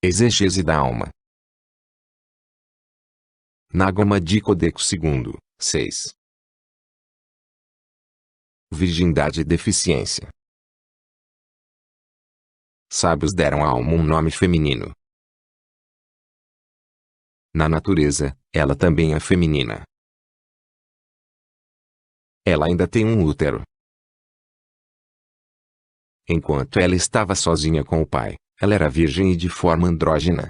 Exegese da alma. Nagama Codex II, 6. Virgindade e deficiência. Sábios deram à alma um nome feminino. Na natureza, ela também é feminina. Ela ainda tem um útero. Enquanto ela estava sozinha com o pai, ela era virgem e de forma andrógina.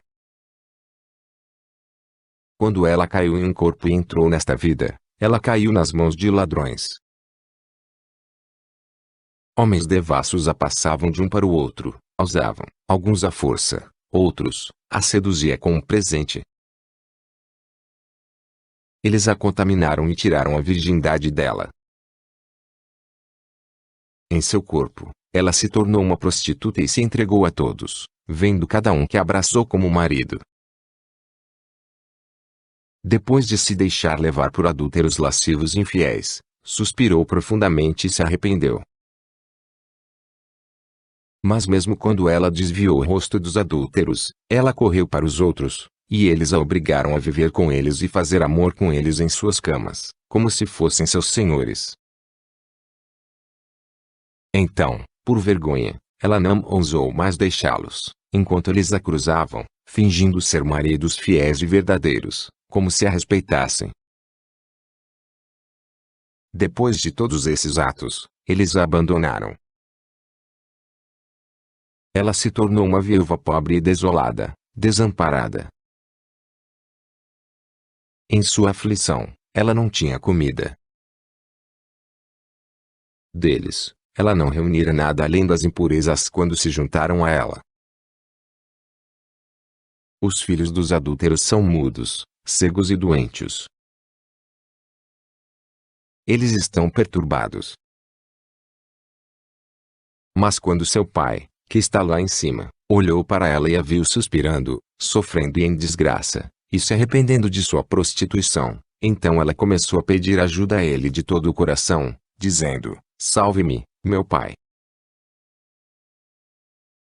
Quando ela caiu em um corpo e entrou nesta vida, ela caiu nas mãos de ladrões. Homens devassos a passavam de um para o outro, a usavam, alguns à força, outros, a seduzia com um presente. Eles a contaminaram e tiraram a virgindade dela. Em seu corpo, ela se tornou uma prostituta e se entregou a todos, vendo cada um que a abraçou como marido. Depois de se deixar levar por adúlteros lascivos e infiéis, suspirou profundamente e se arrependeu. Mas mesmo quando ela desviou o rosto dos adúlteros, ela correu para os outros, e eles a obrigaram a viver com eles e fazer amor com eles em suas camas, como se fossem seus senhores. Então, por vergonha, ela não ousou mais deixá-los, enquanto eles a cruzavam, fingindo ser maridos fiéis e verdadeiros, como se a respeitassem. Depois de todos esses atos, eles a abandonaram. Ela se tornou uma viúva pobre e desolada, desamparada. Em sua aflição, ela não tinha comida. Deles, ela não reunira nada além das impurezas quando se juntaram a ela. Os filhos dos adúlteros são mudos, cegos e doentes. Eles estão perturbados. Mas quando seu pai, que está lá em cima, olhou para ela e a viu suspirando, sofrendo e em desgraça, e se arrependendo de sua prostituição, então ela começou a pedir ajuda a ele de todo o coração, dizendo: "Salve-me, meu pai.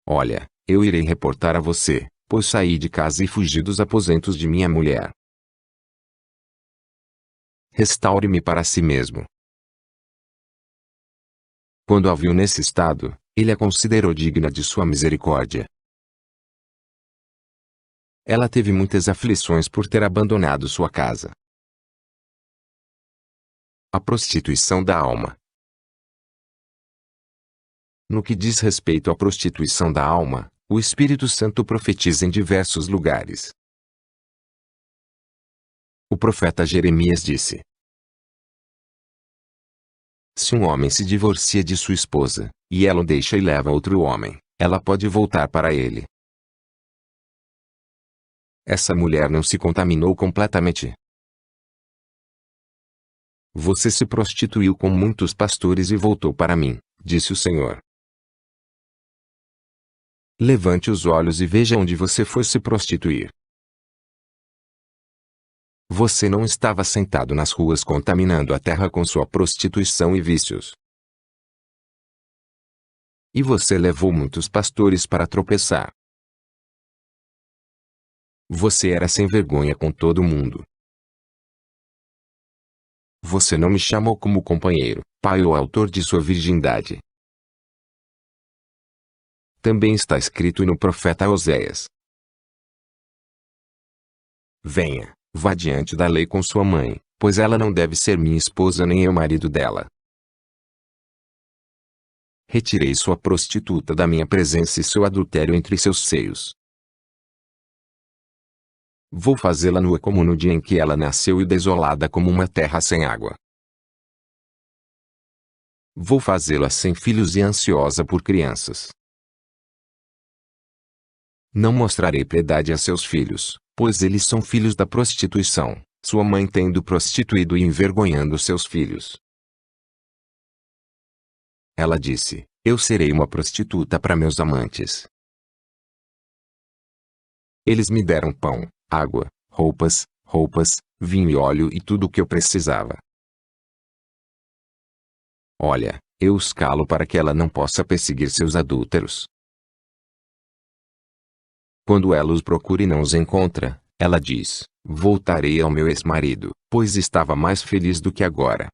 Olha, eu irei reportar a você, pois saí de casa e fugi dos aposentos de minha mulher. Restaure-me para si mesmo." Quando a viu nesse estado, ele a considerou digna de sua misericórdia. Ela teve muitas aflições por ter abandonado sua casa. A prostituição da alma. No que diz respeito à prostituição da alma, o Espírito Santo profetiza em diversos lugares. O profeta Jeremias disse: "Se um homem se divorcia de sua esposa, e ela o deixa e leva outro homem, ela pode voltar para ele. Essa mulher não se contaminou completamente. Você se prostituiu com muitos pastores e voltou para mim, disse o Senhor. Levante os olhos e veja onde você foi se prostituir. Você não estava sentado nas ruas contaminando a terra com sua prostituição e vícios. E você levou muitos pastores para tropeçar. Você era sem vergonha com todo mundo. Você não me chamou como companheiro, pai ou autor de sua virgindade." Também está escrito no profeta Oséias: "Venha, vá diante da lei com sua mãe, pois ela não deve ser minha esposa nem eu marido dela. Retirei sua prostituta da minha presença e seu adultério entre seus seios. Vou fazê-la nua como no dia em que ela nasceu e desolada como uma terra sem água. Vou fazê-la sem filhos e ansiosa por crianças. Não mostrarei piedade a seus filhos, pois eles são filhos da prostituição, sua mãe tendo prostituído e envergonhando seus filhos." Ela disse: "Eu serei uma prostituta para meus amantes. Eles me deram pão, água, roupas, vinho e óleo e tudo o que eu precisava. Olha, eu os calo para que ela não possa perseguir seus adúlteros." Quando ela os procura e não os encontra, ela diz: voltarei ao meu ex-marido, pois estava mais feliz do que agora.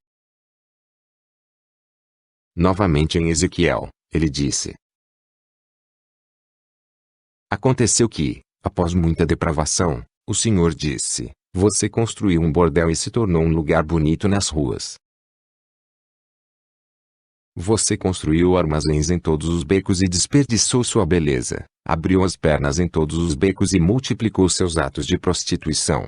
Novamente em Ezequiel, ele disse: aconteceu que, após muita depravação, o Senhor disse: você construiu um bordel e se tornou um lugar bonito nas ruas. Você construiu armazéns em todos os becos e desperdiçou sua beleza, abriu as pernas em todos os becos e multiplicou seus atos de prostituição.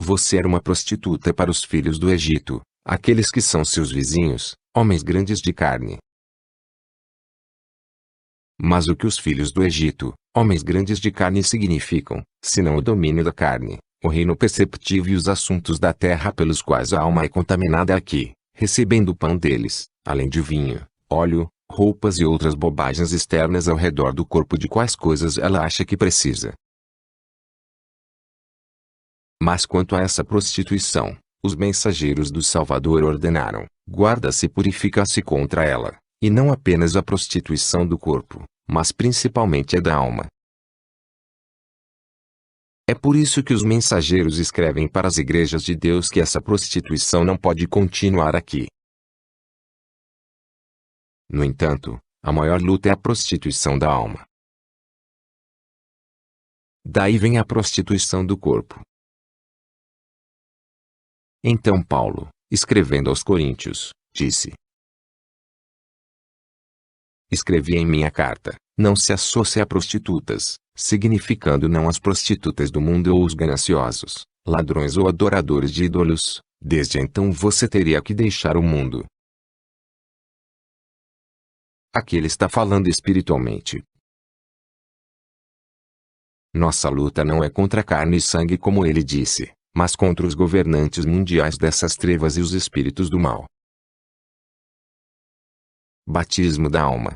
Você era uma prostituta para os filhos do Egito, aqueles que são seus vizinhos, homens grandes de carne. Mas o que os filhos do Egito, homens grandes de carne significam, senão o domínio da carne, o reino perceptivo e os assuntos da terra pelos quais a alma é contaminada aqui, recebendo o pão deles, além de vinho, óleo, roupas e outras bobagens externas ao redor do corpo de quais coisas ela acha que precisa. Mas quanto a essa prostituição, os mensageiros do Salvador ordenaram: guarda-se e purifica-se contra ela, e não apenas a prostituição do corpo, mas principalmente a da alma. É por isso que os mensageiros escrevem para as igrejas de Deus que essa prostituição não pode continuar aqui. No entanto, a maior luta é a prostituição da alma. Daí vem a prostituição do corpo. Então Paulo, escrevendo aos Coríntios, disse: escrevi em minha carta, não se associe a prostitutas, significando não as prostitutas do mundo ou os gananciosos, ladrões ou adoradores de ídolos, desde então você teria que deixar o mundo. Aqui ele está falando espiritualmente. Nossa luta não é contra carne e sangue como ele disse, mas contra os governantes mundiais dessas trevas e os espíritos do mal. Batismo da alma.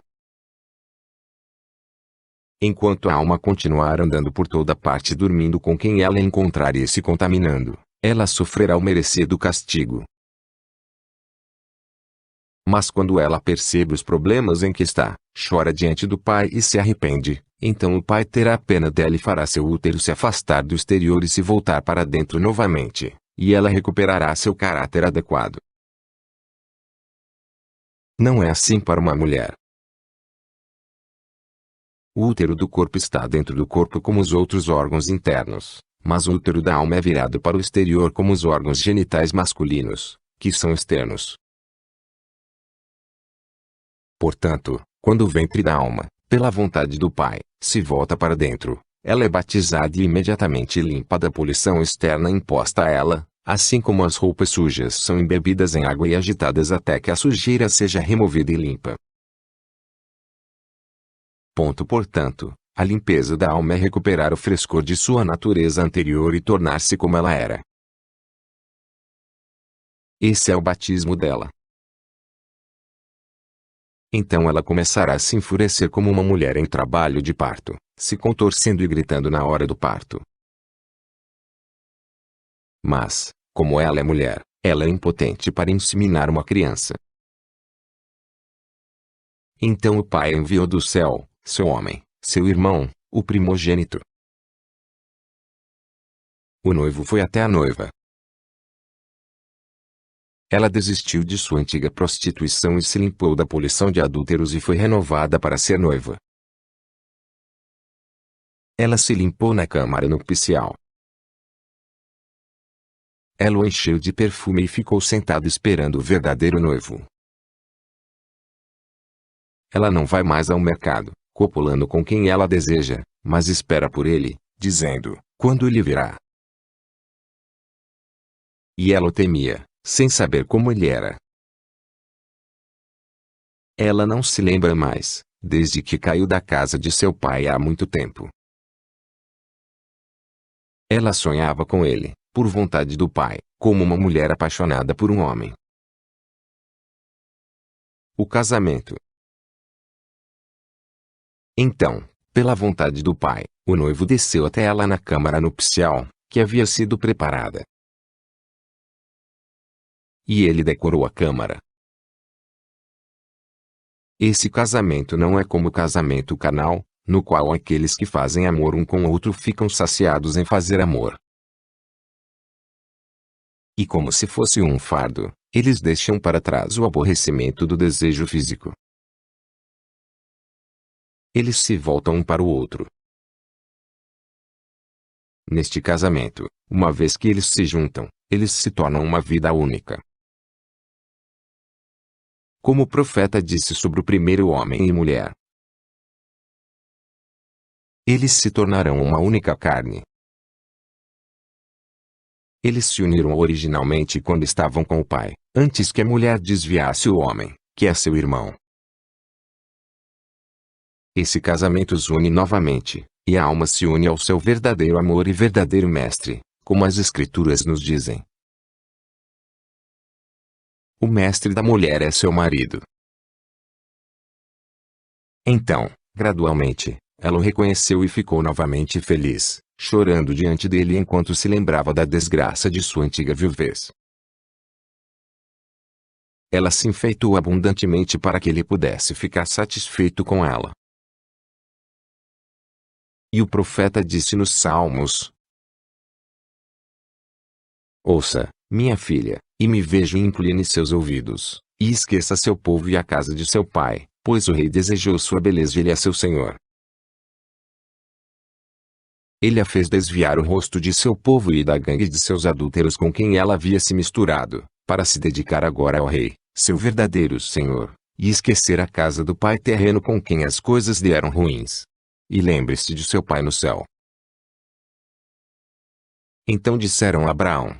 Enquanto a alma continuar andando por toda parte dormindo com quem ela encontrar e se contaminando, ela sofrerá o merecido castigo. Mas quando ela percebe os problemas em que está, chora diante do Pai e se arrepende, então o Pai terá pena dela e fará seu útero se afastar do exterior e se voltar para dentro novamente, e ela recuperará seu caráter adequado. Não é assim para uma mulher. O útero do corpo está dentro do corpo como os outros órgãos internos, mas o útero da alma é virado para o exterior como os órgãos genitais masculinos, que são externos. Portanto, quando o ventre da alma, pela vontade do Pai, se volta para dentro, ela é batizada e imediatamente limpa da poluição externa imposta a ela, assim como as roupas sujas são embebidas em água e agitadas até que a sujeira seja removida e limpa. Portanto, a limpeza da alma é recuperar o frescor de sua natureza anterior e tornar-se como ela era. Esse é o batismo dela. Então ela começará a se enfurecer como uma mulher em trabalho de parto, se contorcendo e gritando na hora do parto. Mas, como ela é mulher, ela é impotente para inseminar uma criança. Então o Pai enviou do céu, seu homem, seu irmão, o primogênito. O noivo foi até a noiva. Ela desistiu de sua antiga prostituição e se limpou da poluição de adúlteros e foi renovada para ser noiva. Ela se limpou na câmara nupcial. Ela o encheu de perfume e ficou sentada esperando o verdadeiro noivo. Ela não vai mais ao mercado, copulando com quem ela deseja, mas espera por ele, dizendo: quando ele virá? E ela o temia, sem saber como ele era. Ela não se lembra mais, desde que caiu da casa de seu pai há muito tempo. Ela sonhava com ele, por vontade do pai, como uma mulher apaixonada por um homem. O casamento. Então, pela vontade do pai, o noivo desceu até ela na câmara nupcial, que havia sido preparada. E ele decorou a câmara. Esse casamento não é como o casamento carnal, no qual aqueles que fazem amor um com o outro ficam saciados em fazer amor. E como se fosse um fardo, eles deixam para trás o aborrecimento do desejo físico. Eles se voltam um para o outro. Neste casamento, uma vez que eles se juntam, eles se tornam uma vida única. Como o profeta disse sobre o primeiro homem e mulher, eles se tornarão uma única carne. Eles se uniram originalmente quando estavam com o pai, antes que a mulher desviasse o homem, que é seu irmão. Esse casamento os une novamente, e a alma se une ao seu verdadeiro amor e verdadeiro mestre, como as Escrituras nos dizem. O mestre da mulher é seu marido. Então, gradualmente, ela o reconheceu e ficou novamente feliz, chorando diante dele enquanto se lembrava da desgraça de sua antiga viuvez. Ela se enfeitou abundantemente para que ele pudesse ficar satisfeito com ela. E o profeta disse nos Salmos: Ouça, minha filha, e me vejo e incline seus ouvidos, e esqueça seu povo e a casa de seu pai, pois o rei desejou sua beleza e ele é seu senhor. Ele a fez desviar o rosto de seu povo e da gangue de seus adúlteros com quem ela havia se misturado, para se dedicar agora ao rei, seu verdadeiro senhor, e esquecer a casa do pai terreno com quem as coisas lhe eram ruins. E lembre-se de seu pai no céu. Então disseram a Abraão: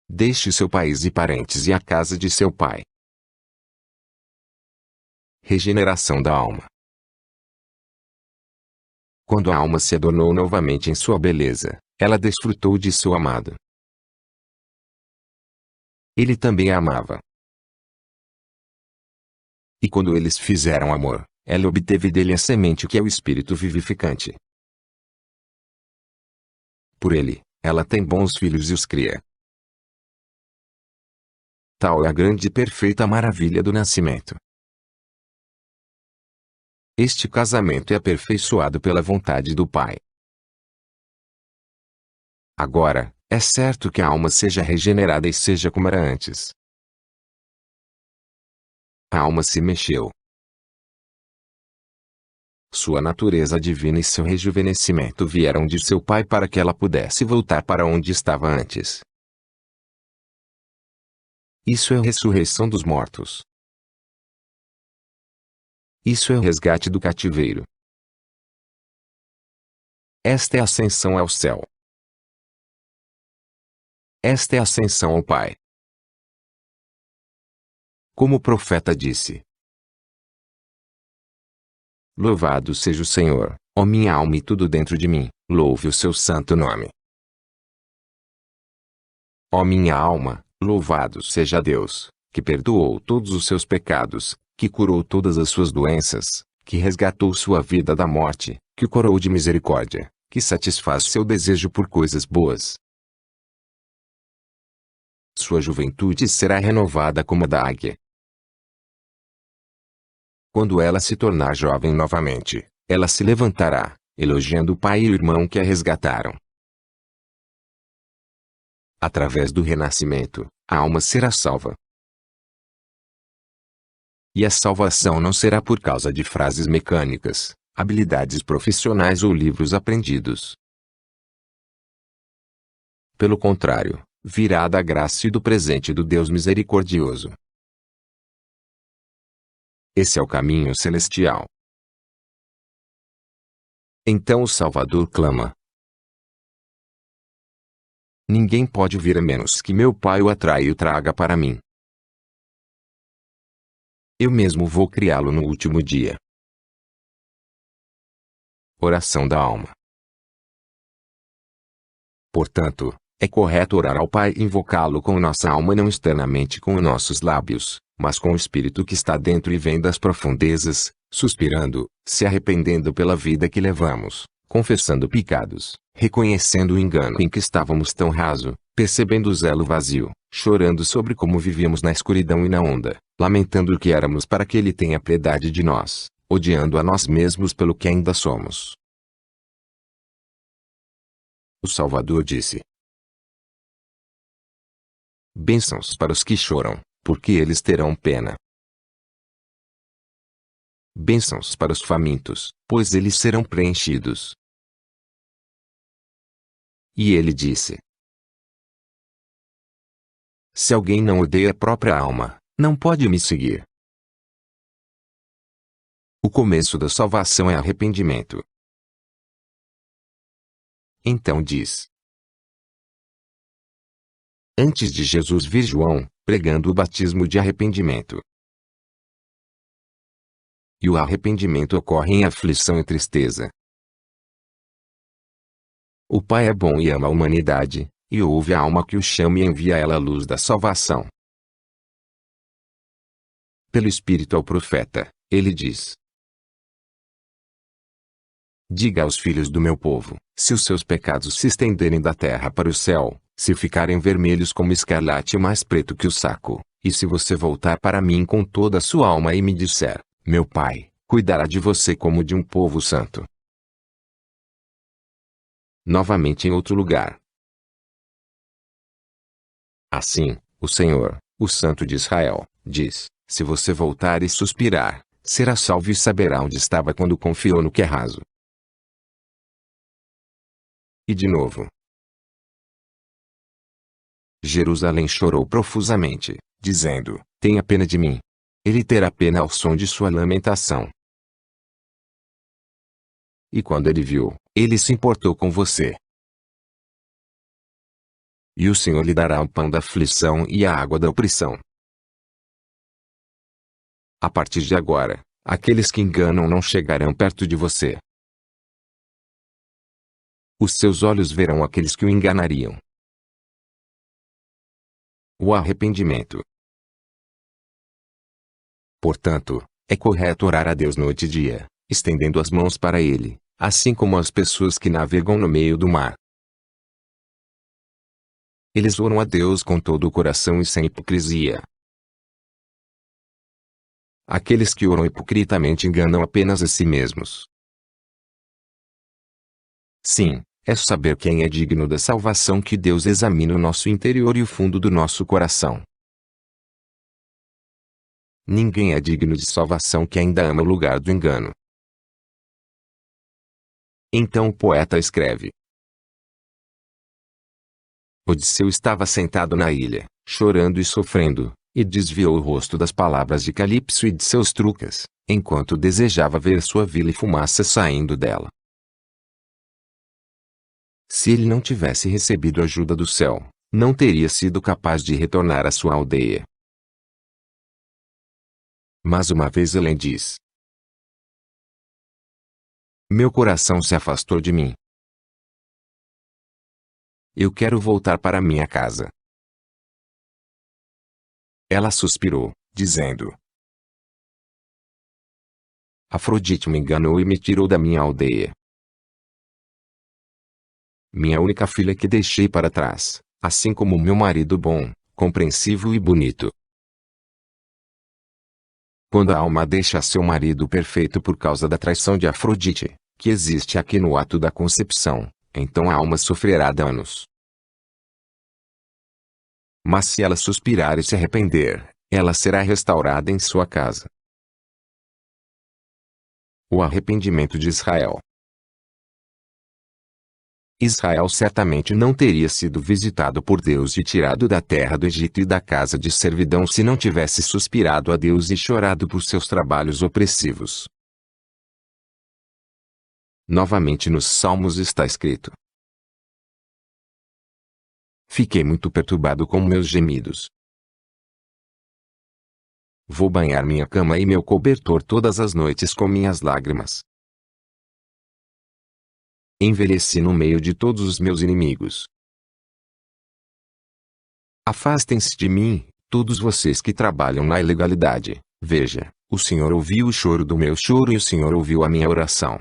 Deixe seu país e parentes e a casa de seu pai. Regeneração da alma. Quando a alma se adornou novamente em sua beleza, ela desfrutou de seu amado. Ele também a amava. E quando eles fizeram amor, ela obteve dele a semente que é o espírito vivificante. Por ele, ela tem bons filhos e os cria. Tal é a grande e perfeita maravilha do nascimento. Este casamento é aperfeiçoado pela vontade do Pai. Agora, é certo que a alma seja regenerada e seja como era antes. A alma se mexeu. Sua natureza divina e seu rejuvenescimento vieram de seu Pai para que ela pudesse voltar para onde estava antes. Isso é a ressurreição dos mortos. Isso é o resgate do cativeiro. Esta é a ascensão ao céu. Esta é a ascensão ao Pai. Como o profeta disse: Louvado seja o Senhor, ó minha alma e tudo dentro de mim, louve o seu santo nome. Ó minha alma, louvado seja Deus, que perdoou todos os seus pecados, que curou todas as suas doenças, que resgatou sua vida da morte, que o coroou de misericórdia, que satisfaz seu desejo por coisas boas. Sua juventude será renovada como a da águia. Quando ela se tornar jovem novamente, ela se levantará, elogiando o pai e o irmão que a resgataram. Através do renascimento, a alma será salva. E a salvação não será por causa de frases mecânicas, habilidades profissionais ou livros aprendidos. Pelo contrário, virá da graça e do presente do Deus misericordioso. Esse é o caminho celestial. Então o Salvador clama: Ninguém pode vir a menos que meu Pai o atraia e o traga para mim. Eu mesmo vou criá-lo no último dia. Oração da alma. Portanto, é correto orar ao Pai e invocá-lo com nossa alma e não externamente com os nossos lábios, mas com o Espírito que está dentro e vem das profundezas, suspirando, se arrependendo pela vida que levamos, confessando pecados, reconhecendo o engano em que estávamos tão raso, percebendo o zelo vazio, chorando sobre como vivíamos na escuridão e na onda, lamentando o que éramos para que Ele tenha piedade de nós, odiando a nós mesmos pelo que ainda somos. O Salvador disse: bênçãos para os que choram, porque eles terão pena. Bênçãos para os famintos, pois eles serão preenchidos. E ele disse: se alguém não odeia a própria alma, não pode me seguir. O começo da salvação é arrependimento. Então diz: antes de Jesus vir João, pregando o batismo de arrependimento. E o arrependimento ocorre em aflição e tristeza. O Pai é bom e ama a humanidade, e ouve a alma que o chama e envia a ela a luz da salvação. Pelo Espírito ao profeta, ele diz: diga aos filhos do meu povo, se os seus pecados se estenderem da terra para o céu, se ficarem vermelhos como escarlate e mais preto que o saco, e se você voltar para mim com toda a sua alma e me disser: meu Pai cuidará de você como de um povo santo. Novamente em outro lugar. Assim, o Senhor, o Santo de Israel, diz: se você voltar e suspirar, será salvo e saberá onde estava quando confiou no que é raso. E de novo. Jerusalém chorou profusamente, dizendo: tenha pena de mim. Ele terá pena ao som de sua lamentação. E quando ele viu, ele se importou com você. E o Senhor lhe dará o pão da aflição e a água da opressão. A partir de agora, aqueles que enganam não chegarão perto de você. Os seus olhos verão aqueles que o enganariam. O arrependimento. Portanto, é correto orar a Deus noite e dia, estendendo as mãos para Ele, assim como as pessoas que navegam no meio do mar. Eles oram a Deus com todo o coração e sem hipocrisia. Aqueles que oram hipocritamente enganam apenas a si mesmos. Sim, é saber quem é digno da salvação que Deus examina o nosso interior e o fundo do nosso coração. Ninguém é digno de salvação que ainda ama o lugar do engano. Então o poeta escreve: Odisseu estava sentado na ilha, chorando e sofrendo, e desviou o rosto das palavras de Calipso e de seus trucas, enquanto desejava ver sua vila e fumaça saindo dela. Se ele não tivesse recebido ajuda do céu, não teria sido capaz de retornar à sua aldeia. Mas uma vez Helen diz: meu coração se afastou de mim. Eu quero voltar para minha casa. Ela suspirou, dizendo: Afrodite me enganou e me tirou da minha aldeia. Minha única filha que deixei para trás, assim como meu marido bom, compreensivo e bonito. Quando a alma deixa seu marido perfeito por causa da traição de Afrodite, que existe aqui no ato da concepção, então a alma sofrerá danos. Mas se ela suspirar e se arrepender, ela será restaurada em sua casa. O arrependimento de Israel. Israel certamente não teria sido visitado por Deus e tirado da terra do Egito e da casa de servidão se não tivesse suspirado a Deus e chorado por seus trabalhos opressivos. Novamente nos Salmos está escrito: Fiquei muito perturbado com meus gemidos. Vou banhar minha cama e meu cobertor todas as noites com minhas lágrimas. Envelheci no meio de todos os meus inimigos. Afastem-se de mim, todos vocês que trabalham na ilegalidade. Veja, o Senhor ouviu o choro do meu choro e o Senhor ouviu a minha oração.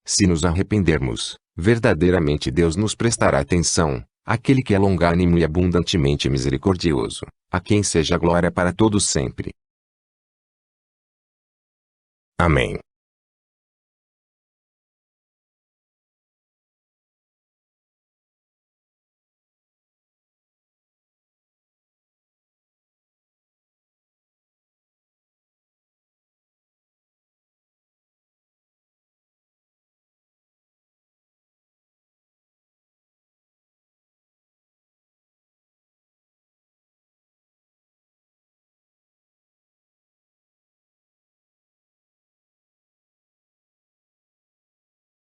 Se nos arrependermos, verdadeiramente Deus nos prestará atenção, aquele que é longânimo e abundantemente misericordioso, a quem seja glória para todos sempre. Amém.